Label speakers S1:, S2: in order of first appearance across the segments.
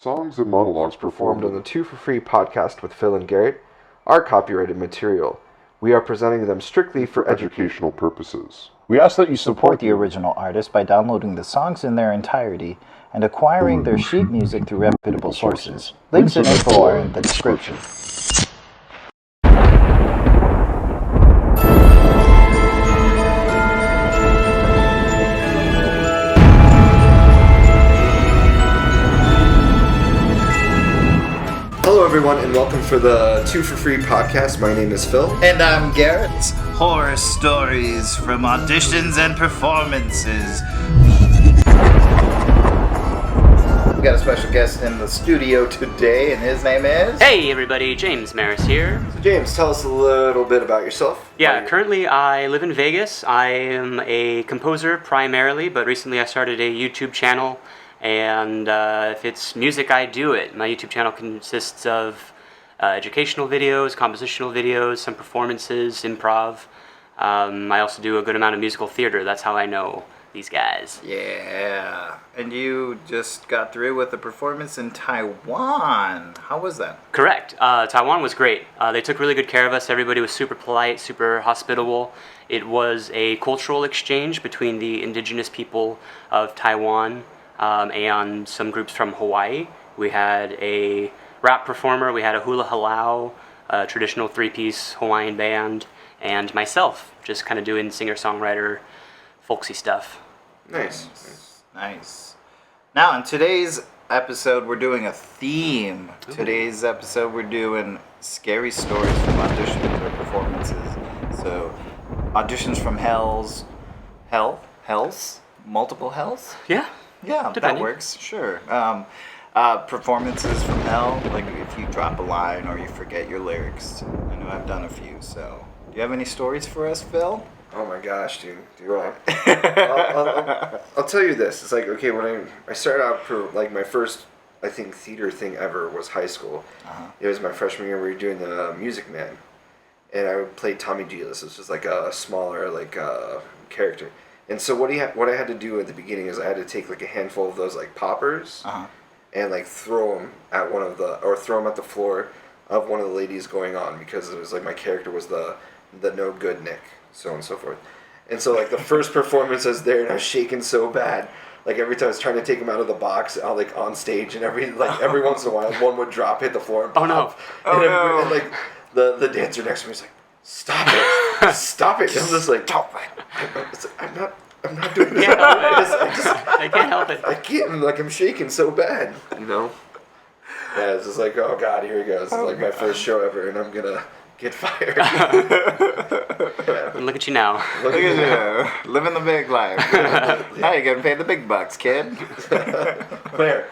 S1: Songs and monologues performed on the Two for Free podcast with Phill and Garett are copyrighted material. We are presenting them strictly for educational purposes.
S2: We ask that you support the original artist by downloading the songs in their entirety and acquiring their sheet music through reputable sources. Links and info are in the description.
S1: Hello everyone and welcome for the Two for Free podcast. My name is Phill.
S3: And I'm Garett. Horror stories from auditions and performances. We got a special guest in the studio today, and his name is...
S4: Hey everybody, James Maris here.
S1: So James, tell us a little bit about yourself.
S4: Yeah, currently I live in Vegas. I am a composer primarily, but recently I started a YouTube channel. And if it's music, I do it. My YouTube channel consists of educational videos, compositional videos, some performances, improv. I also do a good amount of musical theater. That's how I know these guys.
S3: Yeah. And you just got through with a performance in Taiwan. How was that?
S4: Correct. Taiwan was great. They took really good care of us. Everybody was super polite, super hospitable. It was a cultural exchange between the indigenous people of Taiwan and some groups from Hawaii. We had a rap performer, we had a hula halau, a traditional three-piece Hawaiian band, and myself, just kind of doing singer-songwriter, folksy stuff.
S3: Nice. Now, in today's episode, we're doing a theme. Ooh. Today's episode, we're doing scary stories from auditions or performances. So, auditions from hells, multiple hells? Yeah,
S4: depending.
S3: That works, sure. Performances from hell, like if you drop a line or you forget your lyrics. I know I've done a few, so. Do you have any stories for us, Phill?
S1: Oh my gosh, dude. I'll tell you this. It's like, okay, when I started out for, like, my first, I think, theater thing ever was high school. Uh-huh. It was my freshman year. We were doing the Music Man. And I played Tommy Giles. It was just like a smaller, like, character. And so what I had to do at the beginning is I had to take like a handful of those like poppers, and like throw them at throw them at the floor of one of the ladies going on, because it was like my character was the no good Nick, so on and so forth. And so like the first performance I was there and I was shaking so bad, like every time I was trying to take them out of the box, like on stage, and every once in a while one would drop, hit the floor, and pop. And like the dancer next to me was like, "Stop it! Stop it!" And I'm just like, "Stop it! I'm not doing this."
S4: I can't help it.
S1: I can't. Like, I'm shaking so bad, you know. Yeah, it's just like, oh god, here he goes. It's like my first show ever, and I'm gonna get fired.
S4: Look at you now.
S3: Look at you, living the big life. Now you're getting paid the big bucks, kid.
S1: Where?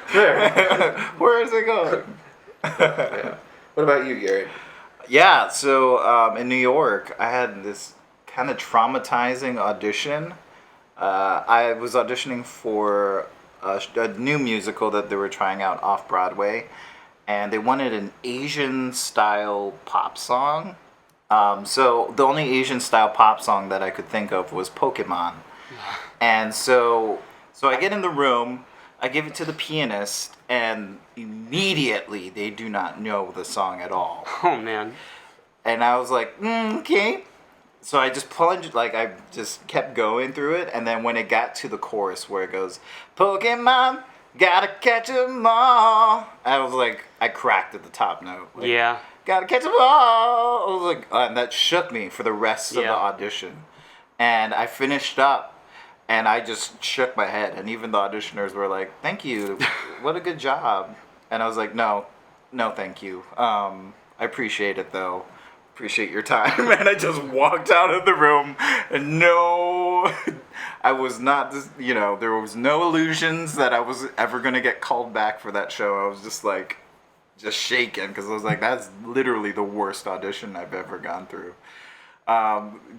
S3: Where is it going?
S1: Yeah. What about you, Garett?
S3: Yeah, so in New York, I had this kind of traumatizing audition. I was auditioning for a new musical that they were trying out off-Broadway, and they wanted an Asian-style pop song. So the only Asian-style pop song that I could think of was Pokemon. And so I get in the room, I give it to the pianist, and immediately they do not know the song at all.
S4: Oh, man.
S3: And I was like, okay. So I just plunged, like, I just kept going through it. And then when it got to the chorus where it goes, Pokemon, gotta catch 'em all. I was like, I cracked at the top note. Like,
S4: yeah.
S3: Gotta catch 'em all. I was like, and that shook me for the rest of the audition. And I finished up. And I just shook my head, and even the auditioners were like, "Thank you, what a good job." And I was like, "No, thank you. I appreciate it though. Appreciate your time." And I just walked out of the room, and I was not, there was no illusions that I was ever gonna get called back for that show. I was just like, just shaking, because I was like, that's literally the worst audition I've ever gone through.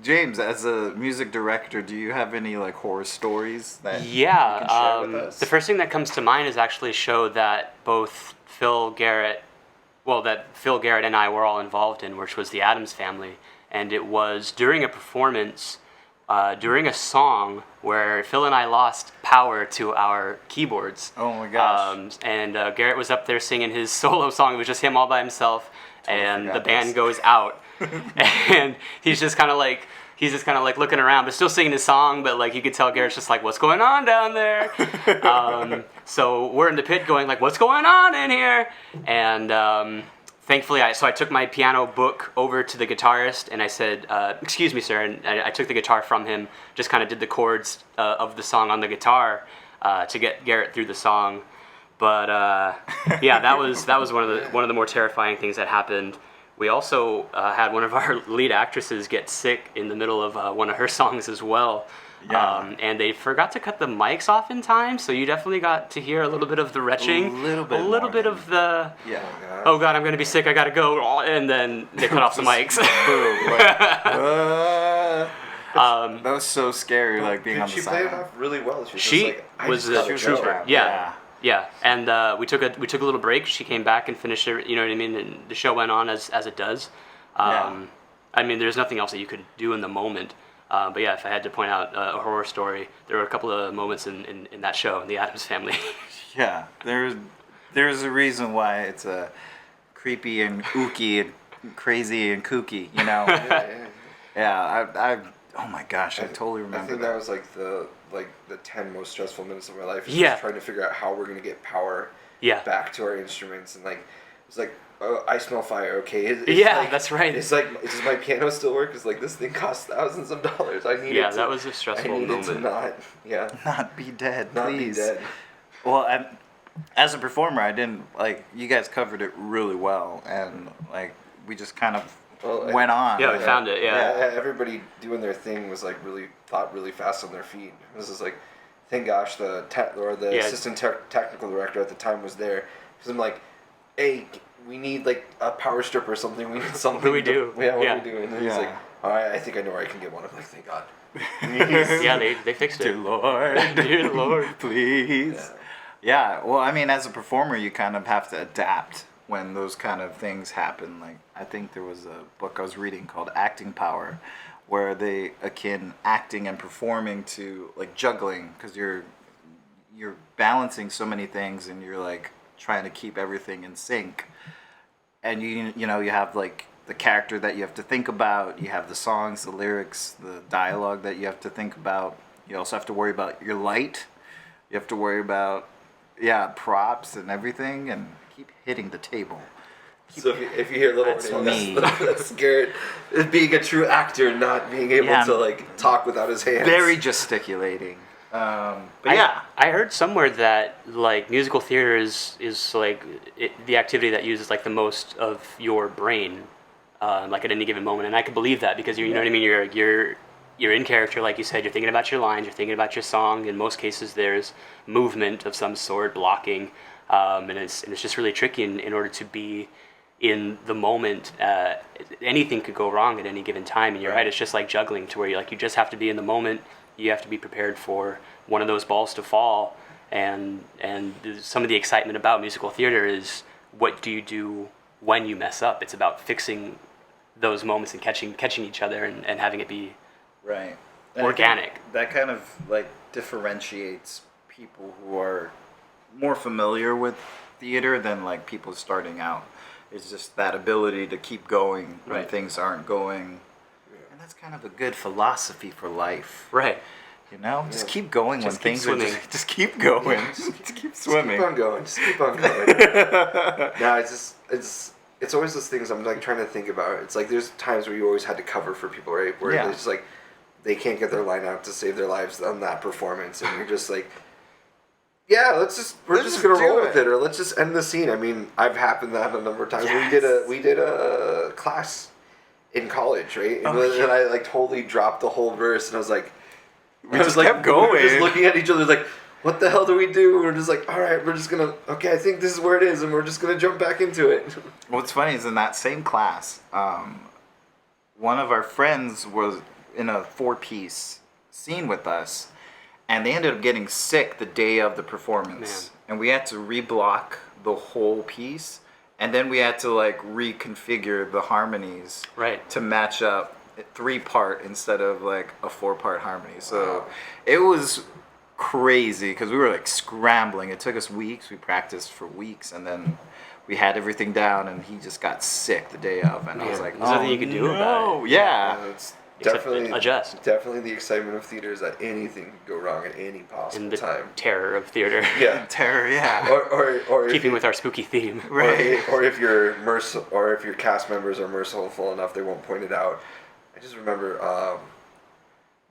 S3: James, as a music director, do you have any like horror stories that you can share with us?
S4: The first thing that comes to mind is actually a show that both Phill Garett and I were all involved in, which was the Addams Family. And it was during a performance, during a song where Phill and I lost power to our keyboards.
S3: Oh my gosh.
S4: And Garrett was up there singing his solo song. It was just him all by himself, and the band
S3: this.
S4: goes out, and he's just kind of like looking around, but still singing his song. But like you could tell Garrett's just like, what's going on down there? So we're in the pit going like, what's going on in here? And thankfully, I took my piano book over to the guitarist, and I said, excuse me, sir. And I took the guitar from him, just kind of did the chords of the song on the guitar to get Garrett through the song. But yeah, that was one of the more terrifying things that happened. We also had one of our lead actresses get sick in the middle of one of her songs as well.
S3: Yeah.
S4: And they forgot to cut the mics off in time, so you definitely got to hear a little bit of the retching, a little bit of the oh god, I'm gonna be sick, I gotta go, and then they cut off the mics.
S3: That was so scary, like being on the
S1: She
S3: side.
S1: played it off really well.
S4: She was a trooper.
S3: Yeah.
S4: Yeah, and we took a little break. She came back and finished it. You know what I mean? And the show went on as it does. I mean, there's nothing else that you could do in the moment. But yeah, if I had to point out a horror story, there were a couple of moments in that show, in the Addams Family.
S3: Yeah, there's a reason why it's a creepy and ooky and crazy and kooky, you know. I oh my gosh, I totally remember.
S1: I think that was like the 10 most stressful minutes of my life.
S4: Yeah.
S1: Just trying to figure out how we're gonna get power back to our instruments, and like it's like, oh, I smell fire. Okay.
S4: That's right.
S1: It's like, does my piano still work? It's like, this thing costs thousands of dollars. I need it.
S4: Yeah, that was a stressful moment.
S1: To
S3: not be dead,
S1: not
S3: please.
S1: be dead.
S3: Well, as a performer, I didn't you guys covered it really well, and like we just kind of went on.
S4: Yeah, we found it. Yeah.
S1: Everybody doing their thing was like thought really fast on their feet. This is like, thank gosh the assistant technical director at the time was there, because I'm like, hey, we need like a power strip or something. We need something.
S4: What do we do?
S1: What do we do? And then he's like, all right, I think I know where I can get one. I'm like, thank God.
S4: Yeah, they fixed it.
S3: Dear Lord.
S4: Dear Lord.
S3: Please. Yeah, well, I mean, as a performer, you kind of have to adapt when those kind of things happen. Like, I think there was a book I was reading called Acting Power, where they akin acting and performing to like juggling, because you're balancing so many things, and you're like trying to keep everything in sync. And you know, you have like the character that you have to think about, you have the songs, the lyrics, the dialogue that you have to think about. You also have to worry about your light. You have to worry about props and everything, and keep hitting the table.
S1: So if you hear little that's Garrett being a true actor, not being able to like talk without his hands.
S3: Very gesticulating. But
S4: I heard somewhere that like musical theater is like the activity that uses like the most of your brain, like at any given moment, and I could believe that, because you know what I mean. You're in character, like you said. You're thinking about your lines. You're thinking about your song. In most cases, there's movement of some sort, blocking, and it's just really tricky in order to be in the moment. Anything could go wrong at any given time, and you're right. It's just like juggling, to where you just have to be in the moment. You have to be prepared for one of those balls to fall, and some of the excitement about musical theater is, what do you do when you mess up? It's about fixing those moments and catching each other and having it be organic.
S3: That kind of like differentiates people who are more familiar with theater than like people starting out. It's just that ability to keep going when things aren't going. And that's kind of a good philosophy for life.
S4: Right.
S3: You know? Just keep going
S4: just
S3: when things are just keep going. Just keep swimming.
S1: Just keep on going. No, it's always those things I'm like trying to think about. It's like there's times where you always had to cover for people, right? Where it's just like they can't get their line out to save their lives on that performance, and you're just like, we're just gonna roll with it, or let's just end the scene. I mean, I've happened that a number of times.
S3: Yes.
S1: We did a class in college, right? And I like totally dropped the whole verse, and I was like,
S3: we just kept going.
S1: We were just looking at each other like, what the hell do we do? We're just like, all right, we're just gonna, okay, I think this is where it is, and we're just gonna jump back into it.
S3: What's funny is in that same class, one of our friends was in a 4-piece scene with us, and they ended up getting sick the day of the performance. Man. And we had to reblock the whole piece, and then we had to like reconfigure the harmonies to match up 3-part instead of like a 4-part harmony. So it was crazy because we were like scrambling. It took us weeks. We practiced for weeks, and then we had everything down, and he just got sick the day of, and I was like,
S4: there's nothing you could do about it.
S3: Yeah.
S1: It's
S4: Except
S1: definitely
S4: adjust.
S1: Definitely the excitement of theater is that anything can go wrong at any possible
S4: And the
S1: time.
S4: terror of theater.
S1: Yeah.
S3: Terror, yeah.
S1: Or
S4: Keeping with our spooky theme.
S3: Right.
S1: Or if your cast members are merciful enough, they won't point it out. I just remember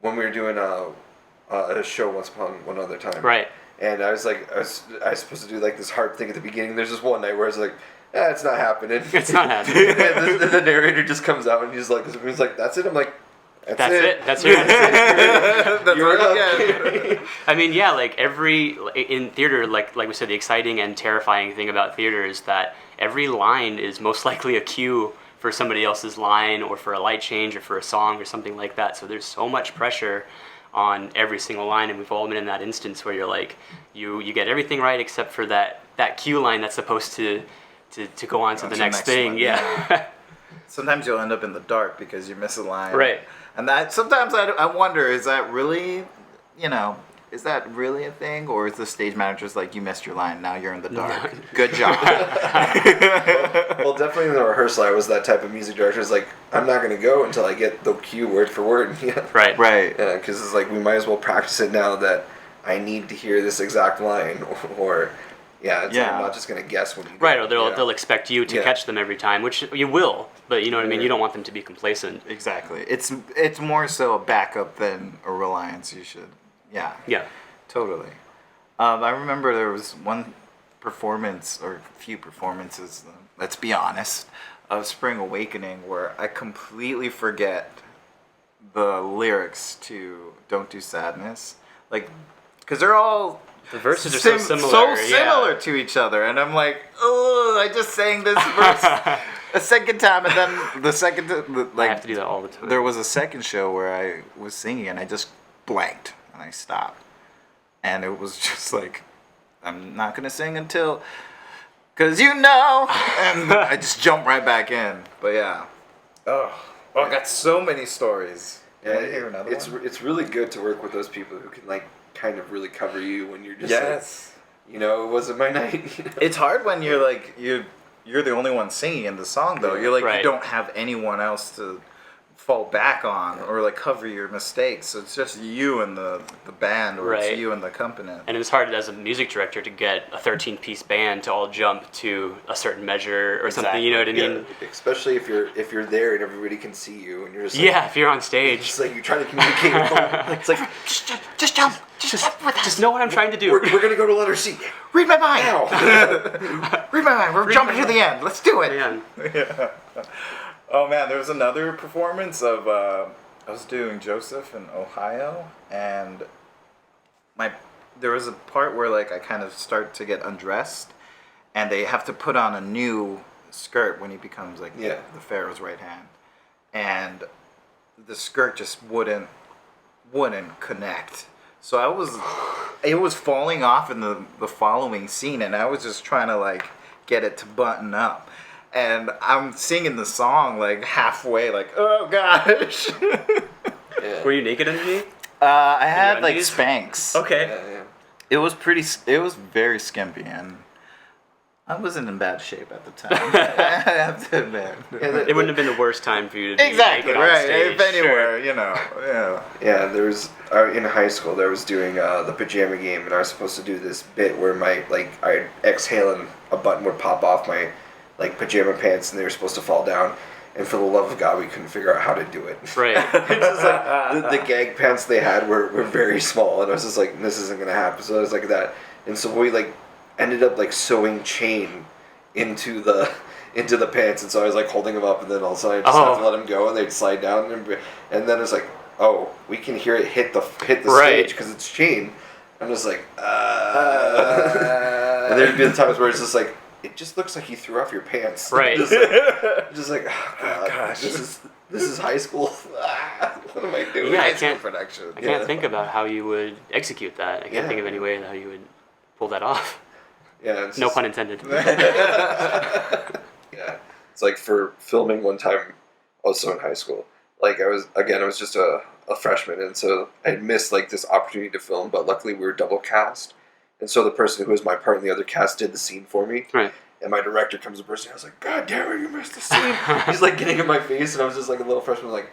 S1: when we were doing a show once upon one other time.
S4: Right.
S1: And I was supposed to do like this harp thing at the beginning. There's just one night where I was like, it's not happening.
S4: It's not happening.
S1: And the narrator just comes out and he's like, that's it. I'm like, that's it.
S4: That's your answer.
S3: That's
S1: You're
S3: what
S1: up.
S4: I mean, yeah, like in theater, like we said, the exciting and terrifying thing about theater is that every line is most likely a cue for somebody else's line, or for a light change, or for a song, or something like that. So there's so much pressure on every single line, and we've all been in that instance where you're like, you get everything right except for that cue line that's supposed to go on to the next thing.
S3: one,
S4: Yeah.
S3: Sometimes you'll end up in the dark because you miss a line.
S4: Right.
S3: And that sometimes I wonder, is that really, is that really a thing? Or is the stage manager's like, you missed your line, now you're in the dark. Good job.
S1: Well, definitely in the rehearsal, I was that type of music director. It's like, I'm not going to go until I get the cue word for word. Yeah.
S4: Right.
S3: Right.
S1: Because it's like, we might as well practice it now that I need to hear this exact line. Or I'm not just going to guess when you
S4: Right, or they'll expect you to
S1: Yeah.
S4: catch them every time, which you will, but you know what I mean? You don't want them to be complacent.
S3: Exactly. It's more so a backup than a reliance. You should. Yeah.
S4: Yeah.
S3: Totally. I remember there was one performance, or a few performances, let's be honest, of Spring Awakening where I completely forget the lyrics to Don't Do Sadness. Like, because they're all...
S4: The verses are so similar.
S3: Similar to each other. And I'm like, oh, I just sang this verse a second time, and then the second...
S4: I have to do that all the time.
S3: There was a second show where I was singing, and I just blanked, and I stopped. And it was just like, I'm not going to sing until... Because and I just jumped right back in. But yeah. Oh, I got so many stories. You want to hear another one?
S1: It's really good to work with those people who can, like, kind of really cover you when you're just
S3: Yes.
S1: like, it wasn't my night.
S3: It's hard when you're like, you're the only one singing in the song, though. You're like,
S4: Right.
S3: you don't have anyone else to fall back on or like cover your mistakes. So it's just you and the band, or
S4: Right.
S3: it's you and the accompaniment.
S4: And it's hard as a music director to get a 13-piece band to all jump to a certain measure or something, you know what I mean?
S1: Especially if you're there and everybody can see you and you're just
S4: Yeah, if you're on stage.
S1: it's like you're trying to communicate with them. It's like,
S3: Just jump.
S4: Just know what I'm trying to do.
S1: we're going to go to letter C.
S3: Read my mind.
S1: Now.
S3: Read my mind. We're jumping to the end. Let's do it.
S4: Man.
S3: Yeah. Oh man, there was another performance of I was doing Joseph in Ohio, and there was a part where like I kind of start to get undressed, and they have to put on a new skirt when he becomes like the Pharaoh's right hand, and the skirt just wouldn't connect. So it was falling off in the following scene, and I was just trying to like get it to button up. And I'm singing the song like halfway, like, oh gosh.
S4: Were you naked underneath?
S3: I had like
S4: undies?
S3: Spanx.
S4: Okay.
S1: Yeah.
S3: It was very skimpy, and I wasn't in bad shape at the time. I have to admit.
S4: It wouldn't have been the worst time for you to be
S3: Exactly,
S4: naked on
S3: right.
S4: stage.
S3: If anywhere, yeah.
S1: Yeah, there was in high school. I was doing the pajama game, and I was supposed to do this bit where I'd exhale and a button would pop off my pajama pants, and they were supposed to fall down. And for the love of God, we couldn't figure out how to do it.
S4: Right.
S1: It's just like the gag pants they had were very small, and I was just like, this isn't gonna happen. So I was like that, and so we ended up sewing chain into the pants, and so I was holding them up, and then all of a sudden I just have to let them go, and they'd slide down, and then it's like, oh, we can hear it hit the stage because it's chain. I'm just like, and there'd be the times where it's just like, it just looks like you threw off your pants.
S4: Right.
S1: just like oh God,
S3: gosh.
S1: this is high school. What am I doing?
S4: Yeah, I
S3: High school
S4: can't-
S3: production.
S4: I can't think about how you would execute that. I can't think of any way how you would pull that off.
S1: Yeah. It's
S4: No
S1: just-
S4: pun intended.
S1: Yeah. It's like for filming one time, also in high school, like I was just a freshman, and so I had missed like this opportunity to film, but luckily we were double cast, and so the person who was my part in the other cast did the scene for me.
S4: Right.
S1: And my director comes and bursts in. I was like, God damn it, you missed the scene. He's like getting in my face, and I was just like a little freshman, like,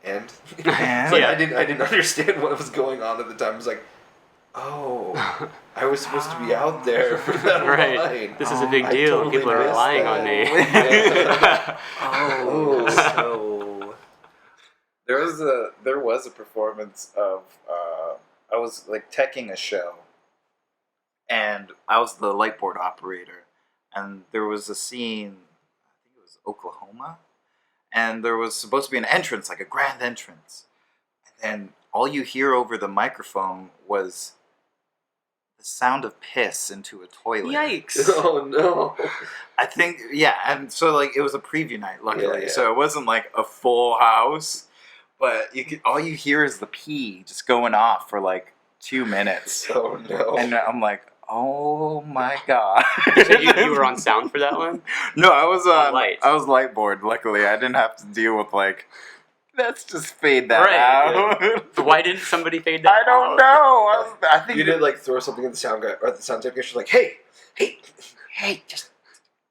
S1: and? It's like, I didn't understand what was going on at the time. I was like, oh, I was supposed to be out there for that line.
S4: This is a big deal.
S1: Totally
S4: People are relying on me.
S3: So there was a performance of I was like teching a show, and I was the light board operator, and there was a scene, I think it was Oklahoma, and there was supposed to be an entrance, like a grand entrance, and then all you hear over the microphone was the sound of piss into a toilet.
S4: Yikes!
S1: Oh no!
S3: I think, yeah, and so like it was a preview night, luckily,
S1: Yeah.
S3: so it wasn't like a full house, but all you hear is the pee just going off for like 2 minutes.
S1: Oh no!
S3: And I'm like, oh my god!
S4: So you were on sound for that one?
S3: No, I was
S4: light.
S3: I was light board. Luckily, I didn't have to deal with like, let's just fade that
S4: Right,
S3: out.
S4: But why didn't somebody fade that
S3: I don't
S4: out?
S3: know. I think
S1: You did like throw something in the sound guy or the sound technician, like, hey, just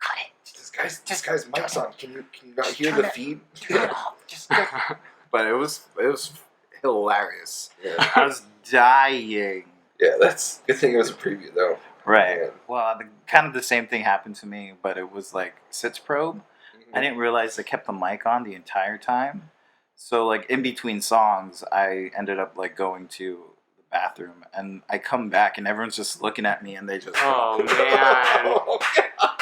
S1: cut it. This guy's mic's on. Can you not hear the feed?
S3: turn it off. But it was hilarious.
S1: Yeah.
S3: I was dying.
S1: Yeah, that's good thing it was a preview though.
S3: Right.
S1: Yeah.
S3: Well, kind of the same thing happened to me, but it was like sits probe. I didn't realize they kept the mic on the entire time. So like in between songs, I ended up like going to the bathroom, and I come back and everyone's just looking at me, and they just
S4: Oh man!
S1: Oh God,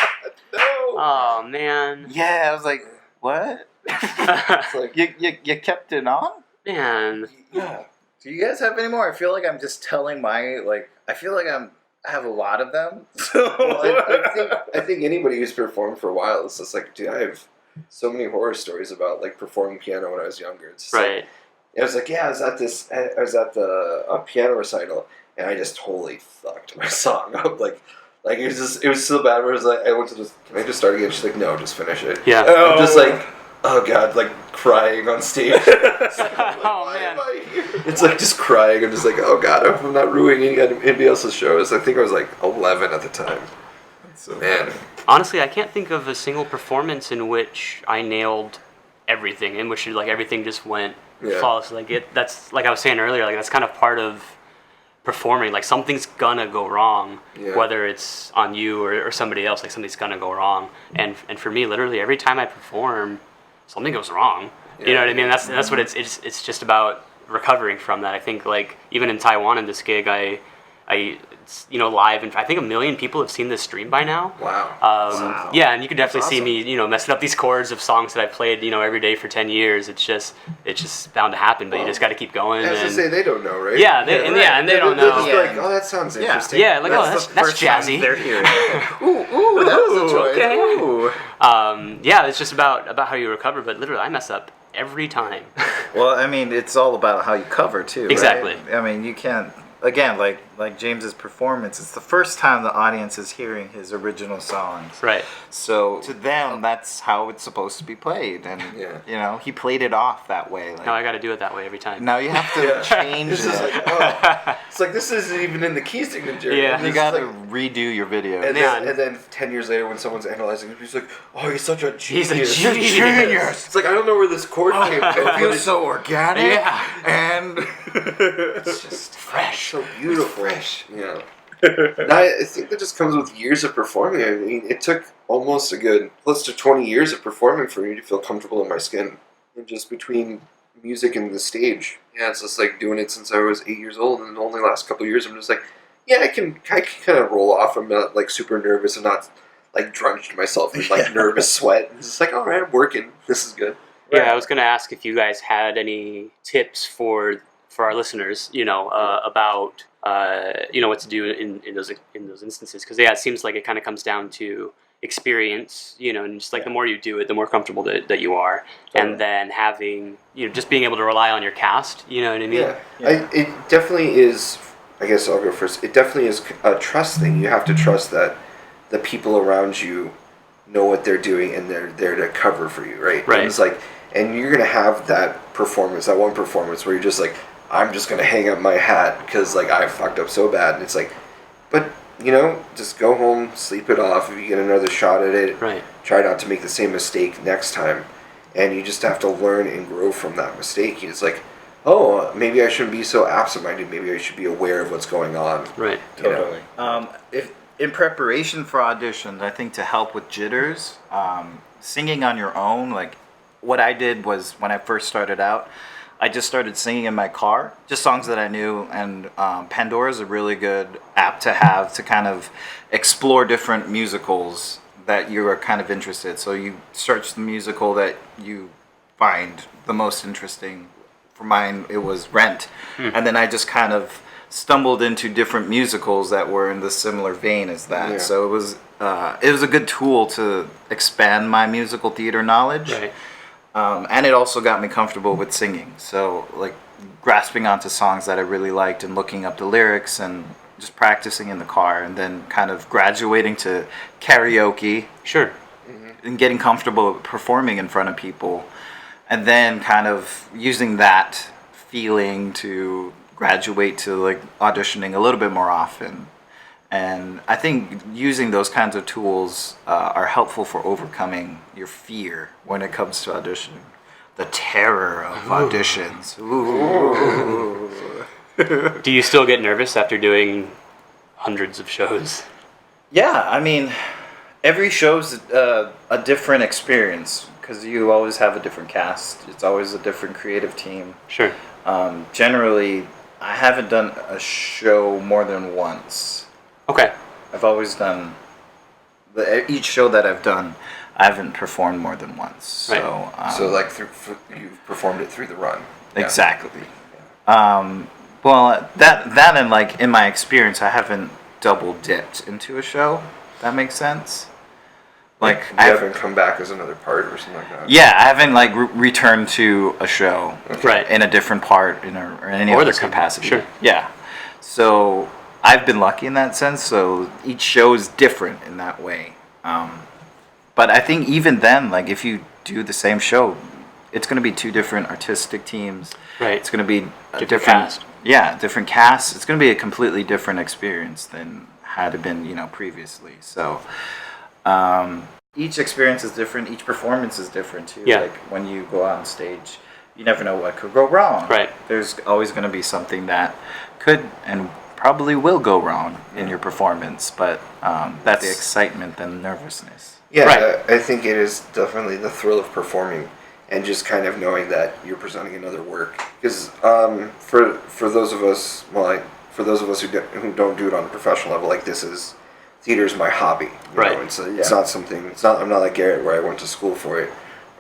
S1: no!
S4: Oh man!
S3: yeah. I was like, what?
S1: It's like,
S3: You kept it on?
S4: Man,
S1: yeah.
S3: Do you guys have any more? I feel like I'm just telling my like. I feel like I have a lot of them.
S1: Well, I think anybody who's performed for a while is just like, dude, I have so many horror stories about like performing piano when I was younger. It's just
S4: right?
S1: Like, I was like, yeah, I was at the piano recital, and I just totally fucked my song up. Like it was so bad. Where it was like, I went to just, can I just start again? She's like, no, just finish it.
S4: Yeah.
S1: I'm just like, oh God, like crying on stage.
S4: Oh man!
S1: It's like just crying. I'm just like, oh God, I hope I'm not ruining anybody else's shows. I think I was like 11 at the time. So man,
S4: Honestly, I can't think of a single performance in which I nailed everything, in which like everything just went flawless. Like that's like I was saying earlier. Like that's kind of part of performing. Like something's gonna go wrong, whether it's on you or somebody else. Like something's gonna go wrong. And for me, literally every time I perform, something goes wrong. You know what I mean? That's what it's just about recovering from that. I think like even in Taiwan in this gig, I live, and I think 1 million people have seen this stream by now.
S1: wow.
S4: Yeah, and you can definitely
S1: That's
S4: see me, messing up these chords of songs that I've played, every day for 10 years. It's just bound to happen, but you just got to keep going.
S1: As to say, they don't know, right?
S4: Yeah, they don't
S1: They'll
S4: know.
S1: just be like, oh, that sounds interesting.
S4: Yeah, like that's jazzy.
S3: They're hearing it. Ooh, that was a choice.
S4: Okay.
S3: Ooh.
S4: Yeah, it's just about how you recover, but literally I mess up every time.
S3: Well, I mean, it's all about how you cover too. Right?
S4: Exactly.
S3: I mean, you can't. Again, like James's performance, it's the first time the audience is hearing his original songs.
S4: Right.
S3: So to them, that's how it's supposed to be played, and he played it off that way. Like,
S4: Now I got to do it that way every time.
S3: now you have to change
S1: It's just
S3: it.
S1: like, oh, it's like this isn't even in the key signature.
S4: Yeah.
S1: And
S3: You
S1: this
S3: got
S1: is
S3: to
S1: like,
S3: redo your video.
S1: and then 10 years later, when someone's analyzing it, he's like, "Oh, he's such a
S4: He's
S1: genius."
S4: a genius.
S1: It's like I don't know where this chord came from.
S3: It feels so organic.
S4: Yeah.
S3: And
S1: It's just
S4: Fresh.
S1: so beautiful. Yeah. And I think that just comes with years of performing. I mean, it took almost a good close to 20 years of performing for me to feel comfortable in my skin, and just between music and the stage. Yeah, it's just like doing it since I was 8 years old, and the only last couple of years, I'm just like, yeah, I can kind of roll off. I'm not like super nervous. I'm not like drenched myself in like nervous sweat. It's just like, all right, I'm working. This is good.
S4: Yeah, I was going to ask if you guys had any tips for our listeners, about what to do in those instances, because it seems like it kind of comes down to experience, and just like the more you do it, the more comfortable that you are, and then having just being able to rely on your cast. You know what I mean?
S1: Yeah. It definitely is. I guess I'll go first. It definitely is a trust thing. You have to trust that the people around you know what they're doing and they're there to cover for you, right?
S4: Right.
S1: And it's like And you're going to have that performance, that one performance where you're just like, I'm just going to hang up my hat because, like, I fucked up so bad. And it's like, but, you know, just go home, sleep it off. If you get another shot at it, try not to make the same mistake next time. And you just have to learn and grow from that mistake. It's like, oh, maybe I shouldn't be so absent-minded. Maybe I should be aware of what's going on.
S4: Right.
S3: Totally. If in preparation for auditions, I think to help with jitters, singing on your own, like what I did was when I first started out, I just started singing in my car, just songs that I knew, and Pandora is a really good app to have to kind of explore different musicals that you are kind of interested. So you search the musical that you find the most interesting. For mine, it was Rent, and then I just kind of stumbled into different musicals that were in the similar vein as that. Yeah. So it was a good tool to expand my musical theater knowledge.
S4: Right.
S3: And it also got me comfortable with singing. So, like, grasping onto songs that I really liked and looking up the lyrics and just practicing in the car, and then kind of graduating to karaoke.
S4: Sure.
S3: And getting comfortable performing in front of people. And then kind of using that feeling to graduate to, like, auditioning a little bit more often. And I think using those kinds of tools are helpful for overcoming your fear when it comes to auditioning. The terror of auditions. Ooh.
S4: Do you still get nervous after doing hundreds of shows?
S3: Yeah, I mean, every show's a different experience because you always have a different cast. It's always a different creative team.
S4: Sure.
S3: Generally, I haven't done a show more than once.
S4: Okay.
S3: I've always done each show that I've done. I haven't performed more than once. So,
S1: so like you've performed it through the run.
S3: Exactly. Yeah. Well, that and like in my experience, I haven't double dipped into a show. That makes sense. Like
S1: you haven't come back as another part or something like that.
S3: Yeah, I haven't like returned to a show
S4: right
S3: in a different part or in any other capacity.
S4: Sure.
S3: Yeah. So I've been lucky in that sense. So each show is different in that way. But I think even then, like if you do the same show, it's going to be two different artistic teams.
S4: Right.
S3: It's going to be a different
S4: cast.
S3: Yeah, different casts. It's going to be a completely different experience than had it been, previously. So each experience is different. Each performance is different too.
S4: Yeah.
S3: Like when you go on stage, you never know what could go wrong.
S4: Right.
S3: There's always going to be something that could and probably will go wrong in your performance, but that's the excitement and nervousness.
S1: Yeah,
S3: right.
S1: I think it is definitely the thrill of performing and just kind of knowing that you're presenting another work. Because for those of us, for those of us who don't do it on a professional level, like theater is my hobby.
S4: Right.
S1: It's not something. I'm not like Garrett where I went to school for it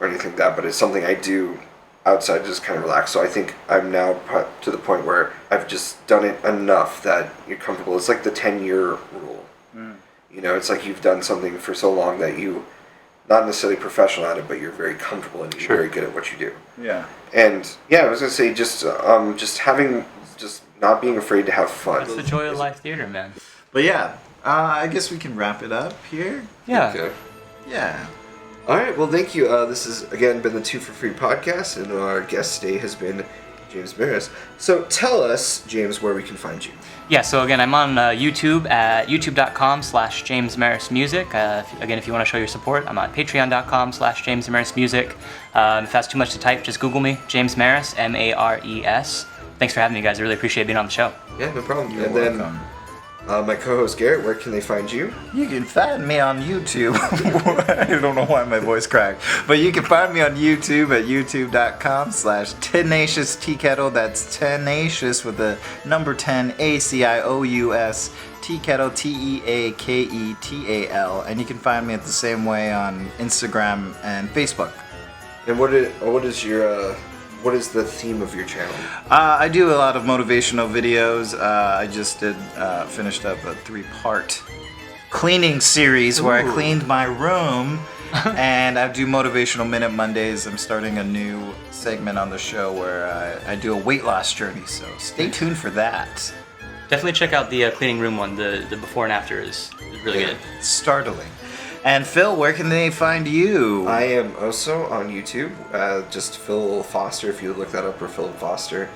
S1: or anything like that. But it's something I do outside to just kind of relax. So I think I'm now to the point where I've just done it enough that you're comfortable. It's like the 10-year rule. It's like you've done something for so long that you, not necessarily professional at it, but you're very comfortable and you're very good at what you do.
S3: Yeah.
S1: And yeah, I was gonna say just not being afraid to have fun.
S4: That's the joy of live theater, man.
S3: But yeah, I guess we can wrap it up here.
S4: Yeah.
S1: Okay.
S3: Yeah.
S1: All right. Well, thank you. This has again been the 2 for Free podcast, and our guest today has been James Maris. So tell us, James, where we can find you.
S4: Yeah, so again, I'm on YouTube at youtube.com/JamesMarisMusic. If you want to show your support, I'm on patreon.com/JamesMarisMusic. If that's too much to type, just Google me, James Maris, Mares. Thanks for having me, guys. I really appreciate being on the show.
S1: Yeah, no problem.
S3: You're welcome.
S1: Then my co-host Garrett, where can they find you?
S3: You can find me on YouTube. I don't know why my voice cracked. But you can find me on YouTube at youtube.com/Tenacious Tea Kettle. That's Tenacious with the number 10, ACIOUS, Tea Kettle, TEAKETAL. And you can find me at the same way on Instagram and Facebook.
S1: And what is the theme of your channel?
S3: I do a lot of motivational videos. I just finished up a 3-part cleaning series where I cleaned my room, and I do Motivational Minute Mondays. I'm starting a new segment on the show where I do a weight loss journey, so stay tuned for that.
S4: Definitely check out the cleaning room one. The before and after is really good.
S3: Startling. And Phill, where can they find you?
S1: I am also on YouTube, just Phill Foster, if you look that up, or Phill Foster.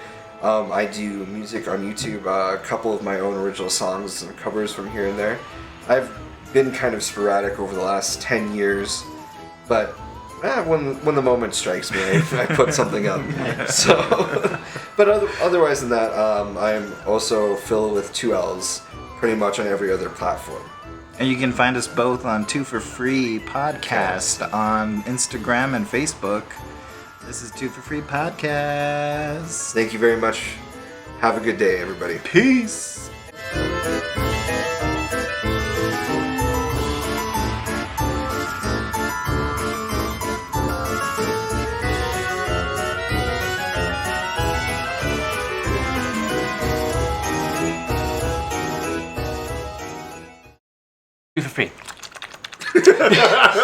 S1: I do music on YouTube, a couple of my own original songs and covers from here and there. I've been kind of sporadic over the last 10 years, but when the moment strikes me, I put something up. So, but otherwise than that, I'm also Phill with 2 L's, pretty much on every other platform.
S3: And you can find us both on 2 for Free Podcast on Instagram and Facebook. This is 2 for Free Podcast.
S1: Thank you very much. Have a good day, everybody.
S3: Peace.
S4: For free.